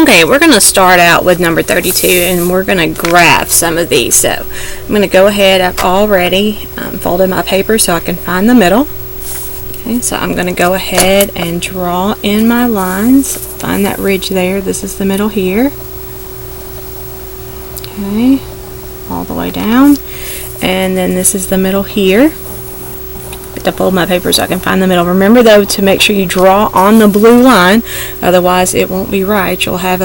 Okay, we're going to start out with number 32, and we're going to graph some of these. So I'm going to go ahead, I've already folded my paper so I can find the middle. Okay, so I'm going to go ahead and draw in my lines, find that ridge there, this is the middle here. Okay, all the way down, and then this is the middle here. To fold my paper so I can find the middle. Remember though to make sure you draw on the blue line, otherwise it won't be right. You'll have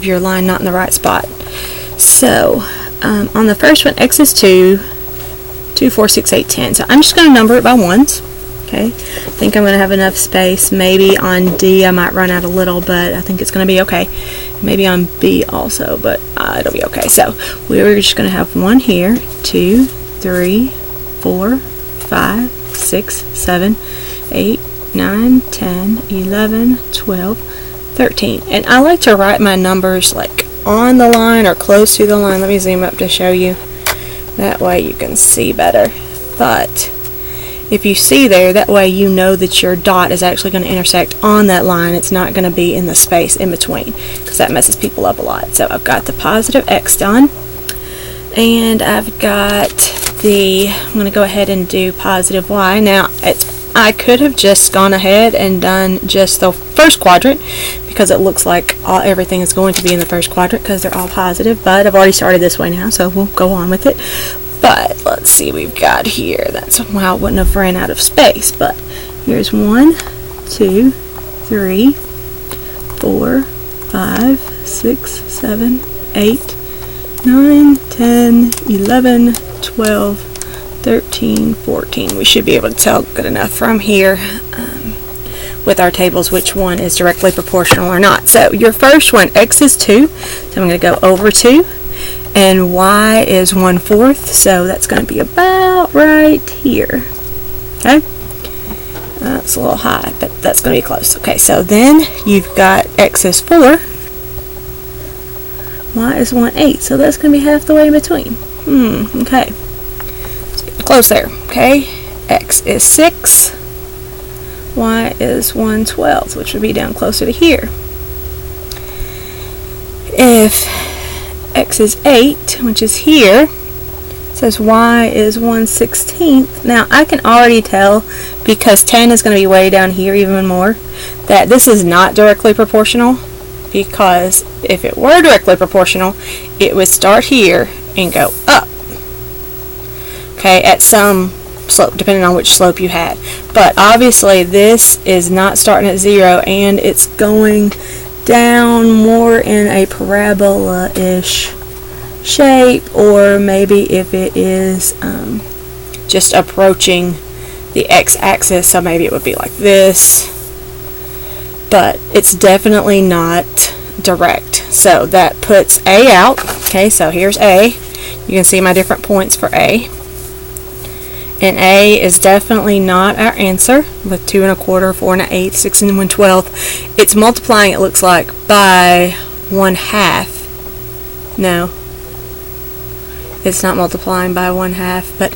your line not in the right spot. So on the first one, x is 2, 2, 4, 6, 8, 10. So I'm just going to number it by ones. Okay, I think I'm going to have enough space. Maybe on D I might run out a little, but I think it's going to be okay. Maybe on B also, but it'll be okay. So we're just going to have 1 here, 2, 3, 4, 5, 6, 7, 8, 9, 10, 11, 12, 13. And I like to write my numbers like on the line or close to the line. Let me zoom up to show you. That way you can see better. But if you see there, that way you know that your dot is actually going to intersect on that line. It's not going to be in the space in between, because that messes people up a lot. So I've got the positive x done. And I've got I'm going to go ahead and do positive y. Now, I could have just gone ahead and done just the first quadrant, because it looks like everything is going to be in the first quadrant because they're all positive, but I've already started this way now, so we'll go on with it. But let's see, we've got here, that's why I wouldn't have ran out of space, but here's 1, 2, 3, 4, 5, 6, 7, 8, 9, 10, 11, 12, 13, 14. We should be able to tell good enough from here with our tables which one is directly proportional or not. So your first one, x is 2, so I'm going to go over 2, and y is 1/4, so that's going to be about right here. Okay, that's a little high, but that's going to be close. Okay, so then you've got x is 4, y is 1/8, so that's going to be half the way in between. Okay. Let's get close there. Okay. X is 6, y is 1/12, which would be down closer to here. If x is 8, which is here, it says y is 1/16. Now I can already tell, because 10 is going to be way down here even more, that this is not directly proportional. Because if it were directly proportional, it would start here and go up. Okay, at some slope, depending on which slope you had. But obviously this is not starting at 0, and it's going down more in a parabola-ish shape, or maybe if it is just approaching the x-axis, so maybe it would be like this. But it's definitely not direct. So that puts A out. Okay, so here's A. You can see my different points for A. And A is definitely not our answer with 2 1/4, 4 1/8, 6 1/12. It's multiplying, it looks like, by 1/2. No. It's not multiplying by 1/2, but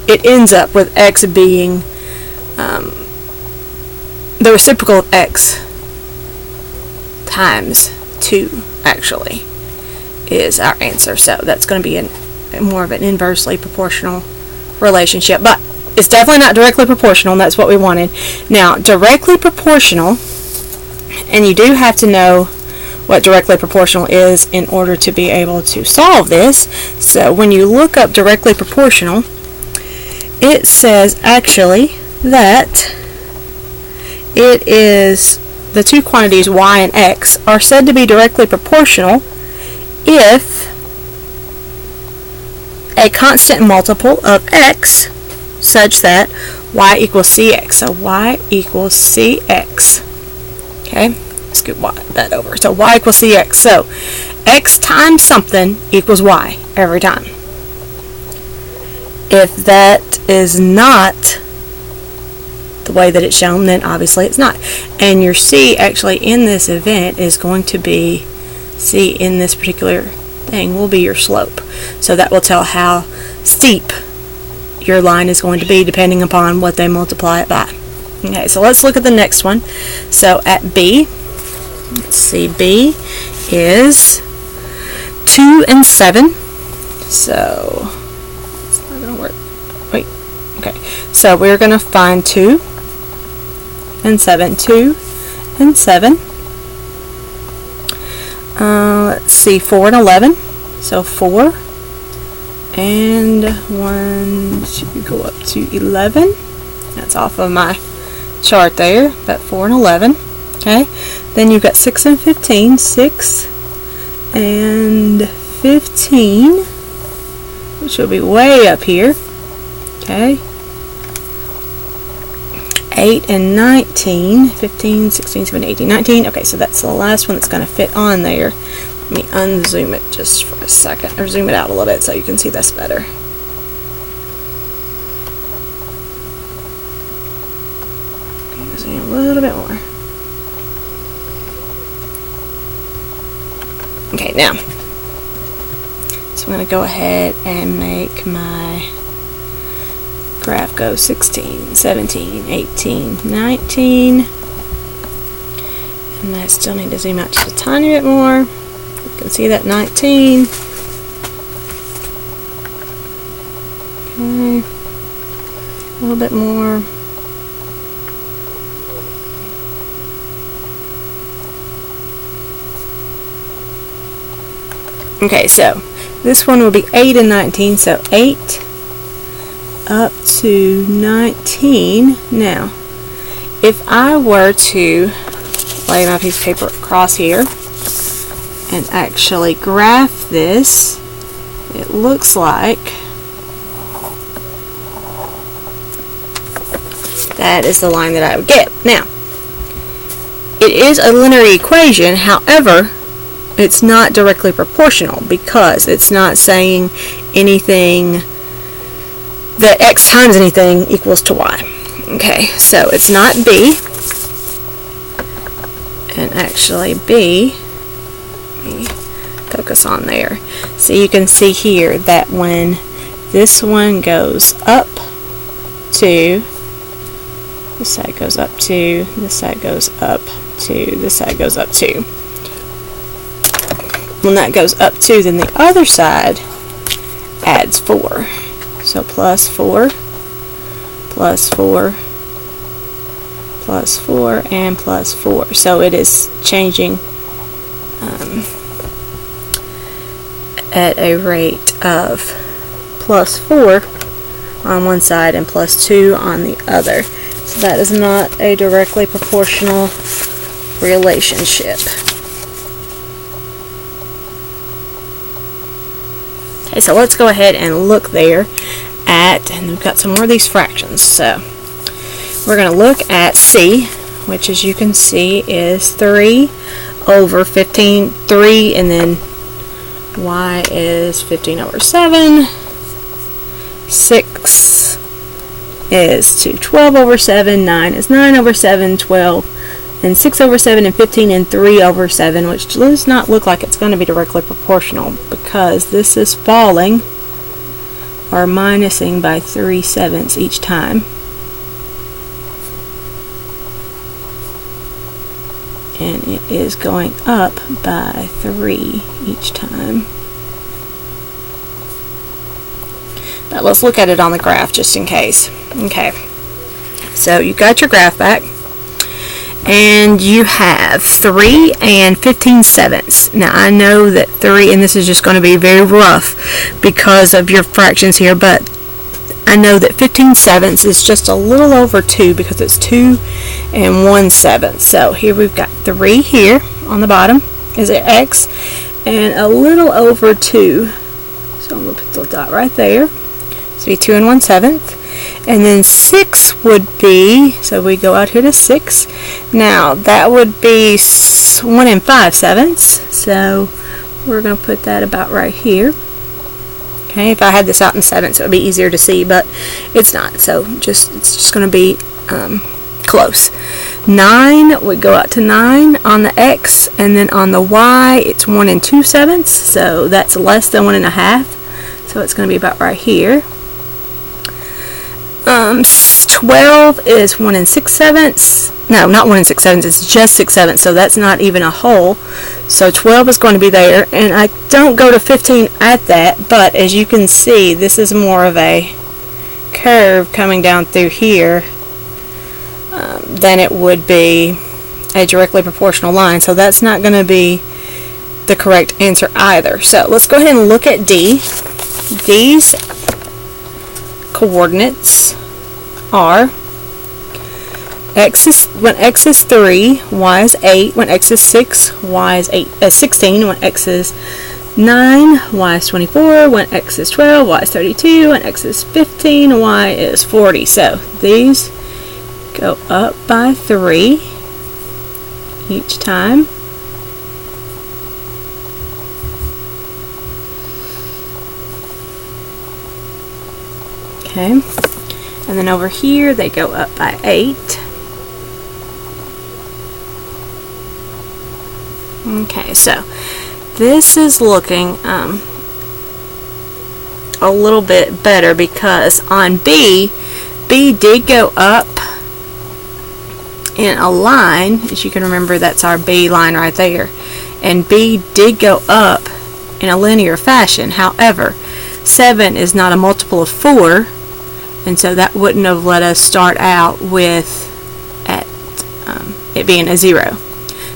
it ends up with x being the reciprocal of x times 2, actually, is our answer. So that's going to be more of an inversely proportional relationship. But it's definitely not directly proportional, and that's what we wanted. Now, directly proportional, and you do have to know what directly proportional is in order to be able to solve this. So when you look up directly proportional, it says actually that it is the two quantities y and x are said to be directly proportional if a constant multiple of x such that y equals cx. So y equals cx. Okay, scoot that over. So y equals cx. So x times something equals y every time. If that is not the way that it's shown, then obviously it's not. And your C actually in this event is going to be, C in this particular thing will be your slope. So that will tell how steep your line is going to be depending upon what they multiply it by. Okay, so let's look at the next one. So at B, let's see, B is 2 and 7. So it's not gonna work. Wait. Okay. So we're gonna find 2 and 7. 2 and 7. Let's see, 4 and 11. So 4 and 1 should go up to 11. That's off of my chart there, but 4 and 11. Okay. Then you've got 6 and 15. 6 and 15, which will be way up here. Okay. 8 and 19, 15, 16, 17, 18, 19. Okay, so that's the last one that's going to fit on there. Let me unzoom it just for a second, or zoom it out a little bit so you can see this better. Zoom a little bit more. Okay, now, so I'm going to go ahead and make my graph go 16, 17, 18, 19. And I still need to zoom out just a tiny bit more. You can see that 19. Okay. A little bit more. Okay, so this one will be 8 and 19, so 8 up to 19. Now, if I were to lay my piece of paper across here and actually graph this, it looks like that is the line that I would get. Now, it is a linear equation, however, it's not directly proportional because it's not saying anything that x times anything equals to y. Okay, so it's not B. And actually B, let me focus on there. So you can see here that when this one goes up to, this side goes up to, this side goes up to, this side goes up to. When that goes up 2, then the other side adds 4. So plus 4, plus 4, plus 4, and plus 4. So it is changing at a rate of plus 4 on one side and plus 2 on the other. So that is not a directly proportional relationship. Okay, so let's go ahead and look there at, and we've got some more of these fractions. So we're going to look at C, which as you can see is 3 over 15, 3, and then y is 15 over 7. 6 is 2, 12 over 7, 9 is 9 over 7, 12, and 6 over 7, and 15, and 3 over 7, which does not look like it's going to be directly proportional because this is falling or minusing by 3/7 each time. And it is going up by 3 each time. But let's look at it on the graph just in case. Okay, so you got your graph back. And you have 3 and 15/7. Now I know that 3, and this is just going to be very rough because of your fractions here, but I know that 15/7 is just a little over 2 because it's 2 and 1/7. So here we've got 3 here on the bottom is an x, and a little over 2. So I'm going to put the dot right there. So be 2 and 1/7. And then 6 would be, so we go out here to 6. Now that would be 1 and 5/7. So we're going to put that about right here. Okay, if I had this out in 7ths, it would be easier to see, but it's not. So it's just going to be close. 9 would go out to 9 on the x, and then on the y, it's 1 and 2/7. So that's less than 1 12. So it's going to be about right here. 12 is 1 6/7. No, not 1 6/7. It's just 6/7. So that's not even a whole. So 12 is going to be there. And I don't go to 15 at that. But as you can see, this is more of a curve coming down through here than it would be a directly proportional line. So that's not going to be the correct answer either. So let's go ahead and look at D. D's coordinates are when x is 3, y is 8. When x is 6, y is 16. When x is 9, y is 24. When x is 12, y is 32. When x is 15, y is 40. So these go up by 3 each time. Okay. And then over here they go up by 8. Okay, so this is looking a little bit better because on B did go up in a line. As you can remember, that's our B line right there. And B did go up in a linear fashion. However, 7 is not a multiple of 4. And so that wouldn't have let us start out with it being a 0.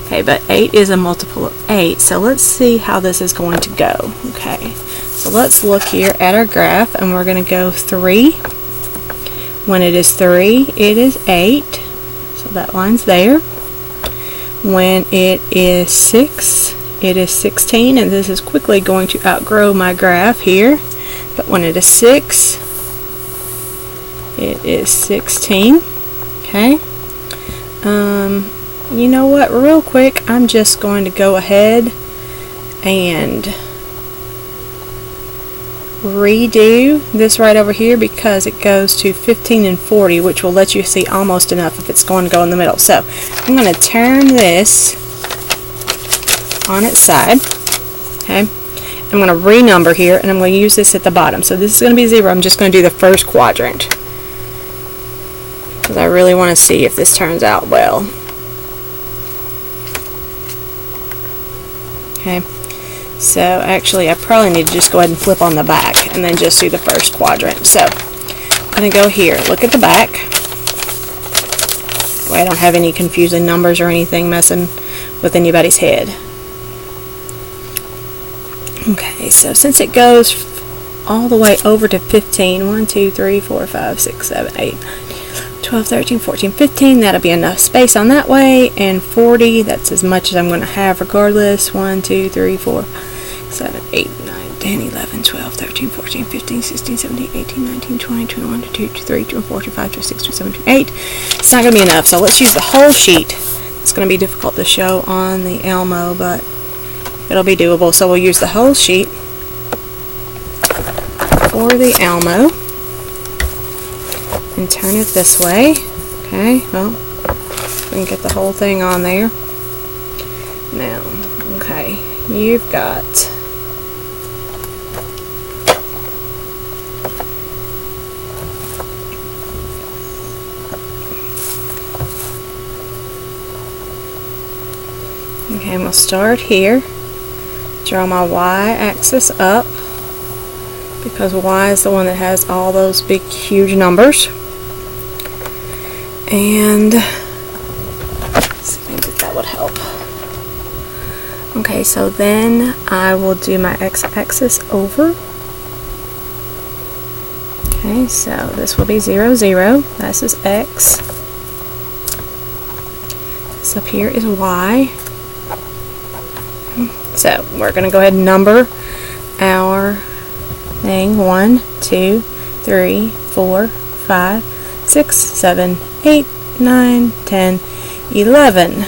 Okay, but 8 is a multiple of 8. So let's see how this is going to go. Okay, so let's look here at our graph, and we're going to go 3. When it is 3, it is 8. So that line's there. When it is 6, it is 16. And this is quickly going to outgrow my graph here. But when it is 6, it is 16. Okay. You know what? Real quick, I'm just going to go ahead and redo this right over here because it goes to 15 and 40, which will let you see almost enough if it's going to go in the middle. So I'm going to turn this on its side. Okay. I'm going to renumber here, and I'm going to use this at the bottom. So this is going to be 0. I'm just going to do the first quadrant because I really want to see if this turns out well. Okay, so actually I probably need to just go ahead and flip on the back and then just do the first quadrant. So I'm going to go here, look at the back. I don't have any confusing numbers or anything messing with anybody's head. Okay, so since it goes all the way over to 15, 1, 2, 3, 4, 5, 6, 7, 8, 12, 13, 14, 15, that'll be enough space on that way, and 40, that's as much as I'm going to have regardless. 1, 2, 3, 4, 7, 8, 9, 10, 11, 12, 13, 14, 15, 16, 17, 18, 19, 20, 21, 22, 23, 24, 25, 26, 27, 28. It's not going to be enough, so let's use the whole sheet. It's going to be difficult to show on the Elmo, but it'll be doable, so we'll use the whole sheet for the Elmo. And turn it this way. Okay, well, we can get the whole thing on there. Now, okay, you've got okay, and we'll start here. Draw my y-axis up because y is the one that has all those big, huge numbers. And let's see, maybe that would help. Okay, so then I will do my x-axis over. Okay, so this will be 0, 0. This is x. This up here is y. So we're going to go ahead and number our thing. 1, 2, 3, 4, 5, 6, 7, 8, 9, 10, 11,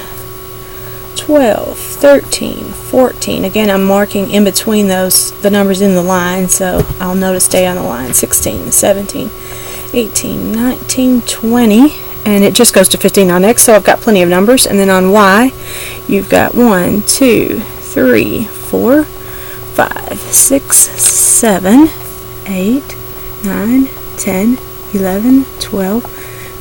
12, 13, 14. Again, I'm marking in between those the numbers in the line, so I'll know to stay on the line. 16, 17, 18, 19, 20, and it just goes to 15 on X, so I've got plenty of numbers. And then on Y, you've got 1, 2, 3, 4, 5, 6, 7, 8, 9, 10, 11, 12,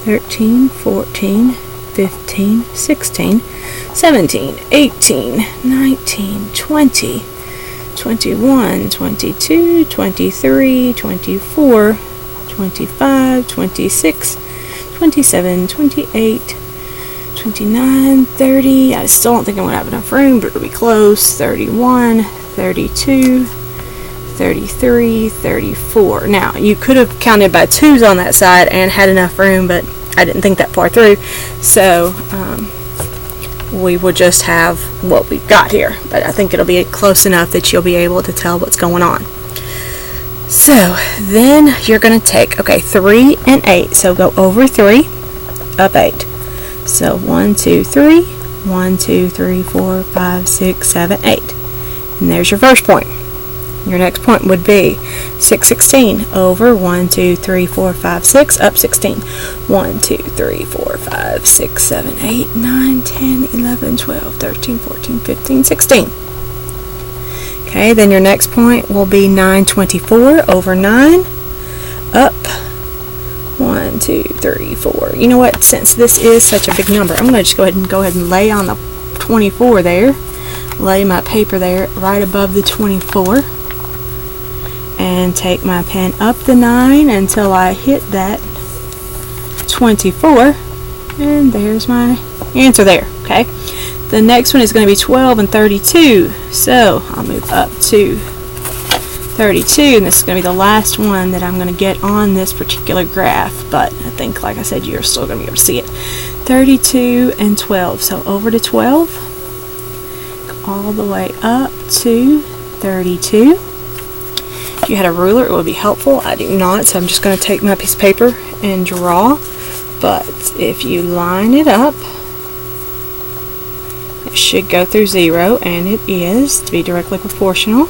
13, 14, 15, 16, 17, 18, 19, 20, 21, 22, 23, 24, 25, 26, 27, 28, 29, 30. I still don't think I'm going to have enough room, but it'll be close. 31, 32, 33, 34. Now, you could have counted by twos on that side and had enough room, but I didn't think that far through. So, we will just have what we've got here. But I think it'll be close enough that you'll be able to tell what's going on. So, then you're going to take, 3 and 8. So, go over 3, up 8. So 1, 2, 3, 1, 2, 3, 4, 5, 6, 7, 8. And there's your first point. Your next point would be 6, 16 over 1, 2, 3, 4, 5, 6, up 16. 1, 2, 3, 4, 5, 6, 7, 8, 9, 10, 11, 12, 13, 14, 15, 16. Okay, then your next point will be 9, 24 over 9, up 1, 2, 3, 4. You know what? Since this is such a big number, I'm going to just go ahead and lay on the 24 there. Lay my paper there right above the 24. And take my pen up the 9 until I hit that 24. And there's my answer there. Okay. The next one is going to be 12 and 32. So I'll move up to 32, and this is going to be the last one that I'm going to get on this particular graph, but I think, like I said, you're still going to be able to see it. 32 and 12, so over to 12, all the way up to 32. If you had a ruler, it would be helpful. I do not, so I'm just going to take my piece of paper and draw, but if you line it up, it should go through 0, and it is, to be directly proportional.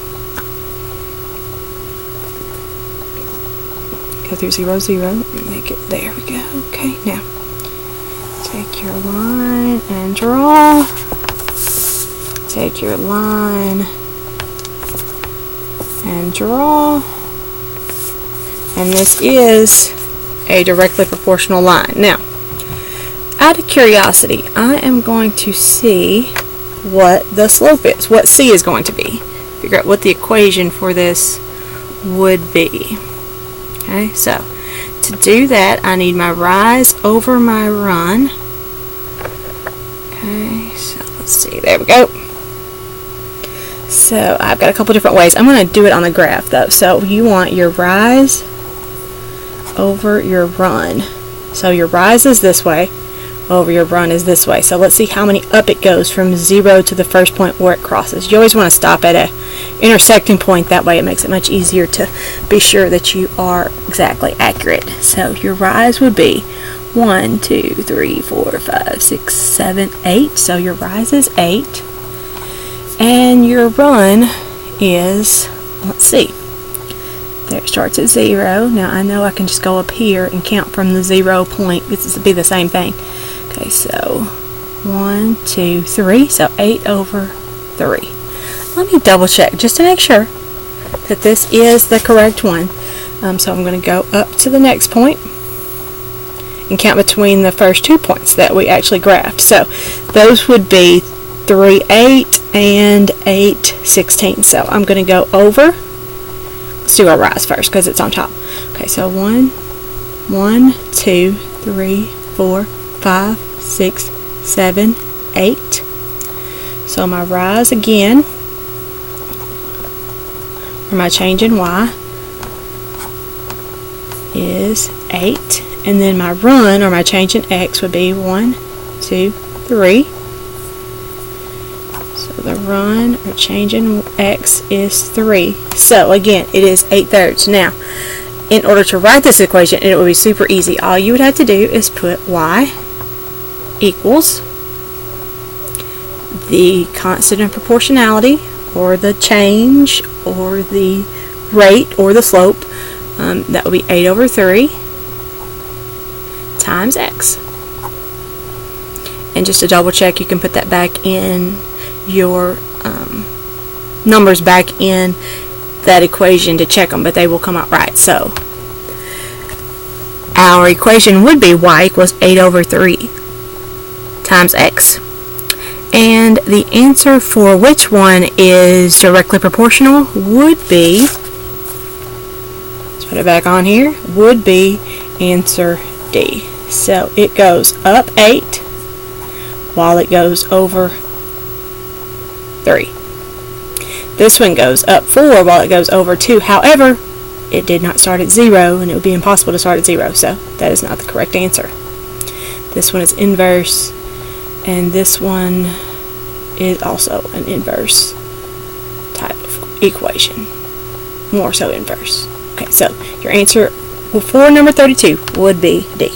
Go through 0, 0, and make it, there we go. Okay, now take your line and draw. Take your line and draw. And this is a directly proportional line. Now, out of curiosity, I am going to see what the slope is, what C is going to be. Figure out what the equation for this would be. Okay, so to do that, I need my rise over my run. Okay, so let's see, there we go. So I've got a couple different ways. I'm going to do it on the graph though. So you want your rise over your run. So your rise is this way, over your run is this way. So let's see how many up it goes from 0 to the first point where it crosses. You always want to stop at a intersecting point, that way it makes it much easier to be sure that you are exactly accurate. So your rise would be 1, 2, 3, 4, 5, 6, 7, 8. So your rise is 8. And your run is, let's see, there it starts at 0. Now I know I can just go up here and count from the 0 point. This will be the same thing. Okay, so 1, 2, 3. So 8 over 3. Let me double check just to make sure that this is the correct one. So I'm going to go up to the next point and count between the first 2 points that we actually graphed. So those would be 3, 8 and 8, 16. So I'm going to go over. Let's do our rise first because it's on top. Okay, so 1, 2, 3, 4, 5, 6, 7, 8. So my rise again, or my change in Y, is 8. And then my run, or my change in X, would be 1, 2, 3. So the run, or change in X, is 3. So again, it is 8/3. Now, in order to write this equation, it would be super easy. All you would have to do is put Y equals the constant of proportionality, or the change, or the rate, or the slope. That would be 8 over 3 times X. And just to double check, you can put that back in your numbers back in that equation to check them, but they will come out right. So our equation would be y equals 8 over 3 times x. And the answer for which one is directly proportional would be, let's put it back on here, would be answer D. So it goes up 8 while it goes over 3. This one goes up 4 while it goes over 2. However, it did not start at 0, and it would be impossible to start at 0, so that is not the correct answer. This one is inverse, and this one is also an inverse type of equation. More so inverse. Okay, so your answer for number 32 would be D.